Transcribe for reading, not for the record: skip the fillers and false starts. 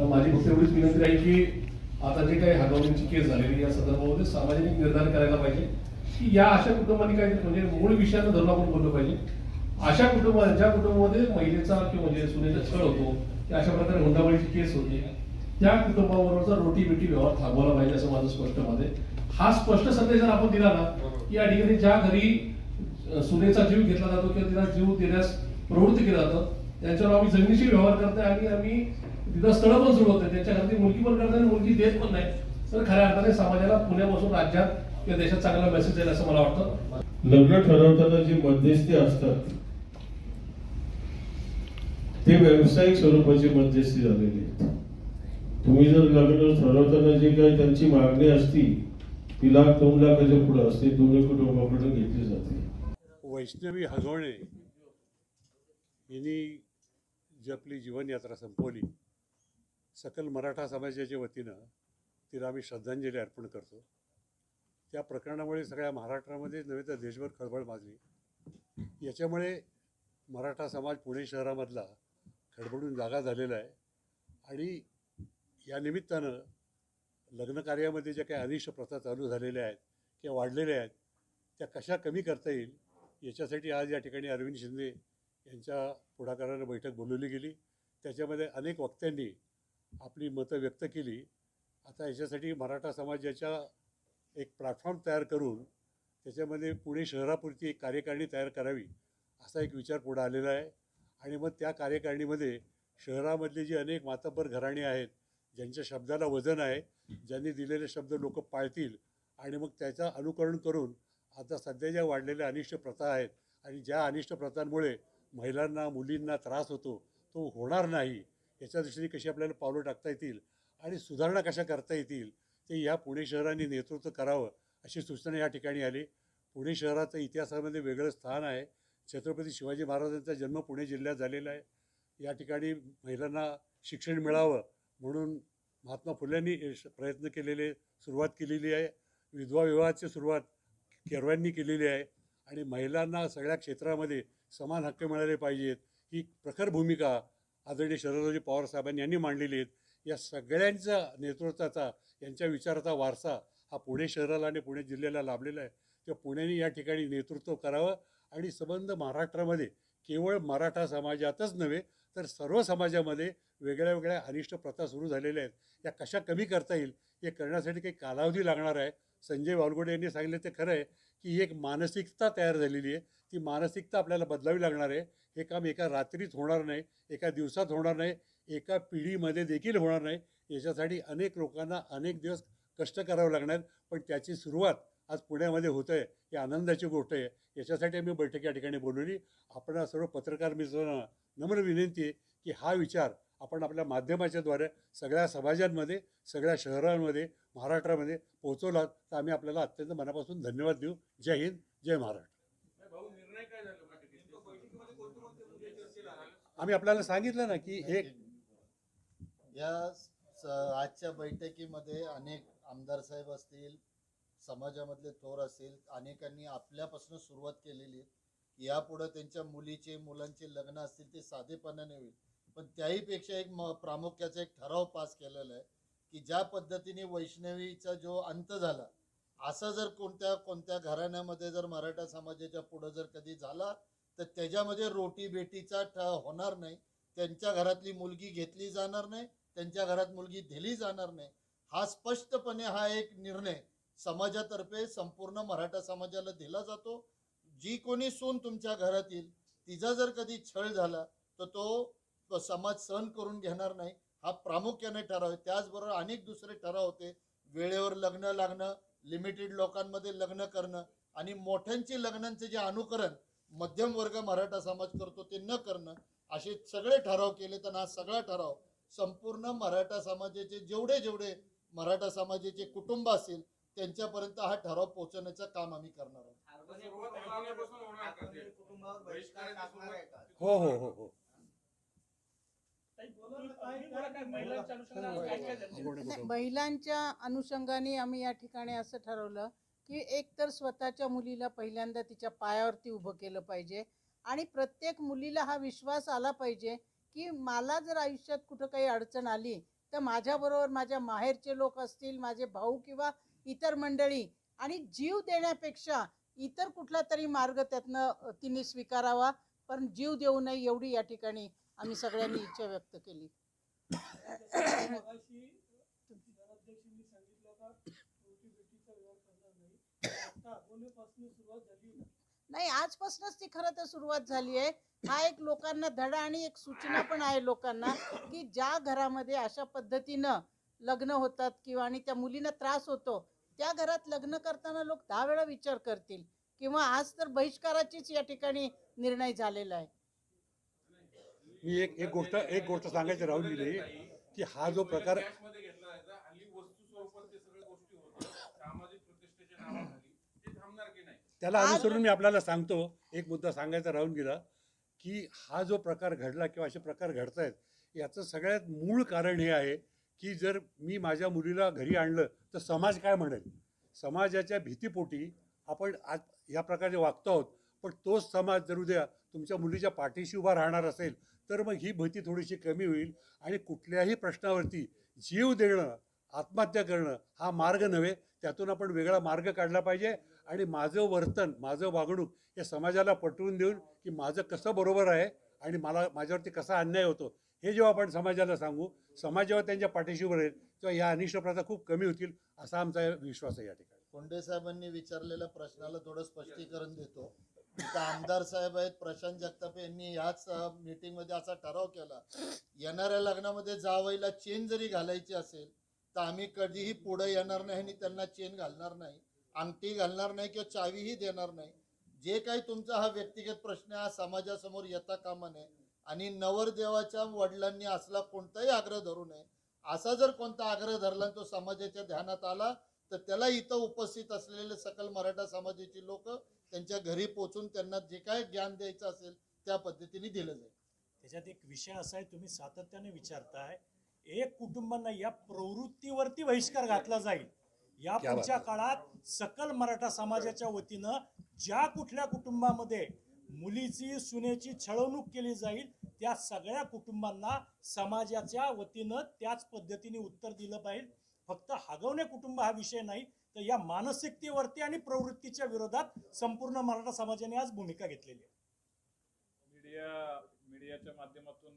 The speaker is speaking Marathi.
माझी फक्त एवढीच विनंती आहे की आता जे काही हागवणीची केस झालेली या संदर्भामध्ये सार्वजनिक निर्धार करायला पाहिजे की या अशा कुटुंबांनी काय म्हणजे मूळ विषयानं धरून आपण बोललं पाहिजे. अशा ज्या कुटुंबामध्ये महिलेचा किंवा म्हणजे सुनेचा छळ होतो की अशा प्रकारे हुंडाबळीची केस होते त्या कुटुंबाबरोबरचा रोटी बेटी व्यवहार थांबवला पाहिजे असं माझं स्पष्ट मत आहे. हा स्पष्ट संदेश जर आपण दिला ना की या ठिकाणी ज्या घरी सुनेचा जीव घेतला जातो किंवा तिला जीव देण्यास प्रवृत्त केलं जातं त्यांच्यावर आम्ही जमिनीशी व्यवहार करतोय आणि आम्ही तिथं स्थळ पण जुळवतोय, त्यांच्या घरातली मुलगी पण करतोय आणि मुलगी देत पण नाही. तर खऱ्या अर्थाने समाजाला पुण्यापासून राज्यात किंवा देशात चांगला मेसेज जाईल असं मला वाटतं. लग्न ठरवताना जी मध्यस्थी असतात ते व्यावसायिक स्वरूपाची मध्यस्थी झालेली आहे. तुम्ही जर लग्न ठरवताना जी काही त्यांची मागणी असती ती लाख 2 लाखाच्या पुढे असते, दोन्ही कुटुंबाकडून घेतली जाते. वैष्णवी हगवणे यांनी जी आपली जीवनयात्रा संपवली, सकल मराठा समाजाच्या वतीनं तिला आम्ही श्रद्धांजली अर्पण करतो. त्या प्रकरणामुळे सगळ्या महाराष्ट्रामध्ये नव्हे तर देशभर खळबळ माजली. याच्यामुळे मराठा समाज पुणे शहरामधला खडबडून जागा झालेला आहे आणि या निमित्तानं लग्न कार्यामध्ये ज्या काही अनिष्ट प्रथा चालू झालेल्या आहेत किंवा वाढलेल्या आहेत त्या कशा कमी करता येईल याच्यासाठी आज या ठिकाणी अरविंद शिंदे यांच्या पुढाकारानं बैठक बोलवली गेली. त्याच्यामध्ये अनेक वक्त्यांनी आपली मतं व्यक्त केली. आता याच्यासाठी मराठा समाजाच्या एक प्लॅटफॉर्म तयार करून त्याच्यामध्ये पुणे शहरापुरती एक कार्यकारिणी तयार करावी असा एक विचार पुढे आलेला आहे. आणि मग त्या कार्यकारिणीमध्ये शहरामधली जी अनेक मातब्बर घराणी आहेत ज्यांच्या शब्दाला वजन आहे, ज्यांनी दिलेले शब्द लोक पाळतील आणि मग त्याचं अनुकरण करून आता सध्या ज्या वाढलेल्या अनिष्ट प्रथा आहेत आणि ज्या अनिष्ट प्रथांमुळे महिलांना मुलींना त्रास होतो तो होणार नाही याच्या दृष्टीने कशी आपल्याला पावलं टाकता येतील आणि सुधारणा कशा करता येतील ते या पुणे शहराने नेतृत्व करावं अशी सूचना या ठिकाणी आली. पुणे शहराचं इतिहासामध्ये वेगळं स्थान आहे. छत्रपती शिवाजी महाराजांचा जन्म पुणे जिल्ह्यात झालेला आहे. या ठिकाणी महिलांना शिक्षण मिळावं म्हणून महात्मा फुल्यांनी प्रयत्न केलेले सुरुवात केलेली आहे. विधवा विवाहाची सुरुवात केरवांनी केलेली आहे आणि महिलांना सगळ्या क्षेत्रामध्ये समान हक्क मिळाले पाहिजेत ही प्रखर भूमिका आदरणीय शरदरावजी पवार साहेबांनी यांनी मांडलेली आहेत. या सगळ्यांचा नेतृत्वाचा यांच्या विचाराचा वारसा हा पुणे शहराला आणि पुणे जिल्ह्याला लाभलेला आहे. तेव्हा पुण्याने या ठिकाणी नेतृत्व करावं आणि संबंध महाराष्ट्रामध्ये केवळ मराठा समाजातच नव्हे तर सर्व समाजामध्ये वेगळ्या वेगळ्या अनिष्ट प्रथा सुरू झालेल्या आहेत. या कशा कमी करता येईल हे करण्यासाठी काही कालावधी लागणार आहे. संजय वालगोडे यांनी सांगितलं ते खरं आहे की एक मानसिकता तयार झालेली आहे. ती मानसिकता आपल्याला बदलावी लागणार आहे. हे काम एका रात्रीत होणार नाही, एका दिवसात होणार नाही, एका पिढीमध्ये देखील होणार नाही. याच्यासाठी अनेक लोकांना अनेक दिवस कष्ट करावं लागणार पण त्याची सुरुवात आज पुण्यामध्ये होत आहे ही आनंदाची गोष्ट आहे. याच्यासाठी आम्ही बैठक या ठिकाणी बोलवली. आपण सर्व पत्रकार मित्रांना नम्र विनंती आहे की हा विचार आपण आपल्या माध्यमाच्याद्वारे सगळ्या समाजांमध्ये सगळ्या शहरांमध्ये महाराष्ट्रामध्ये पोहोचवला तर आम्ही आपल्याला अत्यंत मनापासून धन्यवाद देऊ. जय हिंद, जय महाराष्ट्र. आम्ही आपल्याला सांगितलं ना की एक या आजच्या बैठकीमध्ये अनेक आमदार साहेब असतील, समाजामधले थोर असतील, अनेकांनी आपल्यापासून सुरुवात केलेली आहे. यापुढे त्यांच्या मुलांचे लग्न असतील ते साधेपणाने होईल. पण त्याहीपेक्षा एक प्रामुख्याचा एक ठराव पास केलेला आहे की ज्या पद्धतीने वैष्णवीचा जो अंत झाला असा जर कोणत्या घराण्यामध्ये जर मराठा समाजाच्या पुढे जर कधी झाला तर त्याच्यामध्ये रोटी बेटीचा होणार नाही. त्यांच्या घरातली मुलगी घेतली जाणार नाही, त्यांच्या घरात मुलगी दिली जाणार नाही. हा स्पष्टपणे हा एक निर्णय समाजातर्फे संपूर्ण मराठा समाजाला दिला जातो. जी कोणी सून तुमच्या घरात येईल तिचा जर कधी छळ झाला तर तो समाज सहन करून घेणार नाही. हा प्रामुख्याने ठराव आहे. त्याचबरोबर अनेक दुसरे ठराव होते. वेळेवर लग्न लागणं, लिमिटेड लोकांमध्ये लग्न करणं आणि मोठ्यांची लग्नांचे जे अनुकरण मध्यम वर्ग मराठा समाज करतो ते न करणं असे सगळे ठराव केले. तर हा सगळा ठराव संपूर्ण मराठा समाजाचे जेवढे मराठा समाजाचे कुटुंब असतील त्यांच्यापर्यंत हा ठराव पोहोचवण्याचं काम आम्ही करणार आहोत. हो हो हो हो महिलांच्या अनुषंगाने आम्ही या ठिकाणी असं ठरवलं की एक तर स्वतःच्या मुलीला पहिल्यांदा तिच्या पायावरती उभं केलं पाहिजे आणि प्रत्येक मुलीला हा विश्वास आला पाहिजे की मला जर आयुष्यात कुठं काही अडचण आली तर माझ्याबरोबर माझ्या माहेरचे लोक असतील, माझे भाऊ किंवा इतर मंडळी, आणि जीव देण्यापेक्षा इतर कुठला तरी मार्ग त्यातनं तिने स्वीकारावा, पण जीव देऊ नये एवढी या ठिकाणी आम्ही सगळ्यांनी इच्छा व्यक्त केली. मगाशी नगराध्यक्षांनी सांगितलं का चौथी बेटीचा विवाह करणार नाही. आता अगोदरपासून सुरुवात झाली ना. नाही, आजपासूनच ती खरं तर सुरुवात झाली आहे. हा एक लोकांना धडा आणि एक सूचना पण आहे लोकांना, की ज्या घरामध्ये अशा पद्धतीनं लग्न होतात किंवा आणि त्या मुलींना त्रास होतो, त्या घरात लग्न करताना लोक 10 वेळा विचार करतील. किंवा आज तर बहिष्काराचीच या ठिकाणी निर्णय झालेला आहे. मी एक गोष्ट सांगायची राहून गेली की हा जो प्रकार कॅशमध्ये घेतला जायचा, हल्ली वस्तू स्वरूपात ते सगळ्या गोष्टी होतात. सामाजिक प्रतिष्ठेच्या नावाखाली ते थांबणार की नाही? त्याला अनुसरून मी आपल्याला सांगतो, एक मुद्दा सांगायचा राहून गेला की हा जो प्रकार घडला किंवा असे प्रकार घडत आहेत, याचं सगळ्यात मूळ कारण हे आहे की जर मी माझ्या मुलीला घरी आणलं तर समाज काय म्हणेल. समाजाच्या भीतीपोटी आपण आज या प्रकारे वागतो आहोत. पण तोच समाज जर उद्या तुमच्या मुलीच्या पाठीशी उभा राहणार असेल तर मग ही भीती थोडीशी कमी होईल आणि कुठल्याही प्रश्नावरती जीव देणं, आत्महत्या करणं हा मार्ग नव्हे. त्यातून आपण वेगळा मार्ग काढला पाहिजे आणि माझं वर्तन, माझं वागणूक हे समाजाला पटवून देऊन की माझं कसं बरोबर आहे आणि माझ्यावरती कसा अन्याय होतो हे जेव्हा आपण समाजाला सांगू, समाज जेव्हा त्यांच्या पाठीशी उभं राहील तेव्हा ह्या अनिष्ट प्रथा खूप कमी होतील असा आमचा विश्वास आहे. या ठिकाणी कोंडे साहेबांनी विचारलेल्या प्रश्नाला थोडं स्पष्टीकरण देतो. इथं आमदार साहेब आहेत, प्रशांत जगताप यांनी ह्याच मीटिंगमध्ये असा ठराव केला, येणाऱ्या लग्नामध्ये जावईला चेन जरी घालायची असेल तर आम्ही कधीही पुढे येणार नाही आणि त्यांना चेन घालणार नाही, अंगठी घालणार नाही किंवा चावीही देणार नाही. जे काही तुमचा हा व्यक्तिगत प्रश्न हा समाजासमोर येता कामा नये आणि नवरदेवाच्या वडिलांनी असला कोणताही आग्रह धरू नये. असा जर कोणता आग्रह धरला आणि तो समाजाच्या ध्यानात आला तर त्याला इथं उपस्थित असलेले सकल मराठा समाजाची लोक त्यांच्या घरी पोचून त्यांना जे काय ज्ञान द्यायचं असेल त्या पद्धतीने दिलं जाईल. त्याच्यात एक विषय असा आहे, तुम्ही सातत्याने विचारताय, एक कुटुंबांना या प्रवृत्तीवरती बहिष्कार घातला जाईल. या पुढच्या काळात सकल मराठा समाजाच्या वतीनं ज्या कुठल्या कुटुंबामध्ये मुलीची सुनेची छळवणूक केली जाईल त्या सगळ्या कुटुंबांना समाजाच्या वतीनं त्याच पद्धतीने उत्तर दिलं पाहिजे. फक्त हगवणे कुटुंब हा विषय नाही, तर या मानसिकतेवरती आणि प्रवृत्तीच्या विरोधात संपूर्ण मराठा समाजाने आज भूमिका घेतलेली आहे. मीडियाच्या माध्यमातून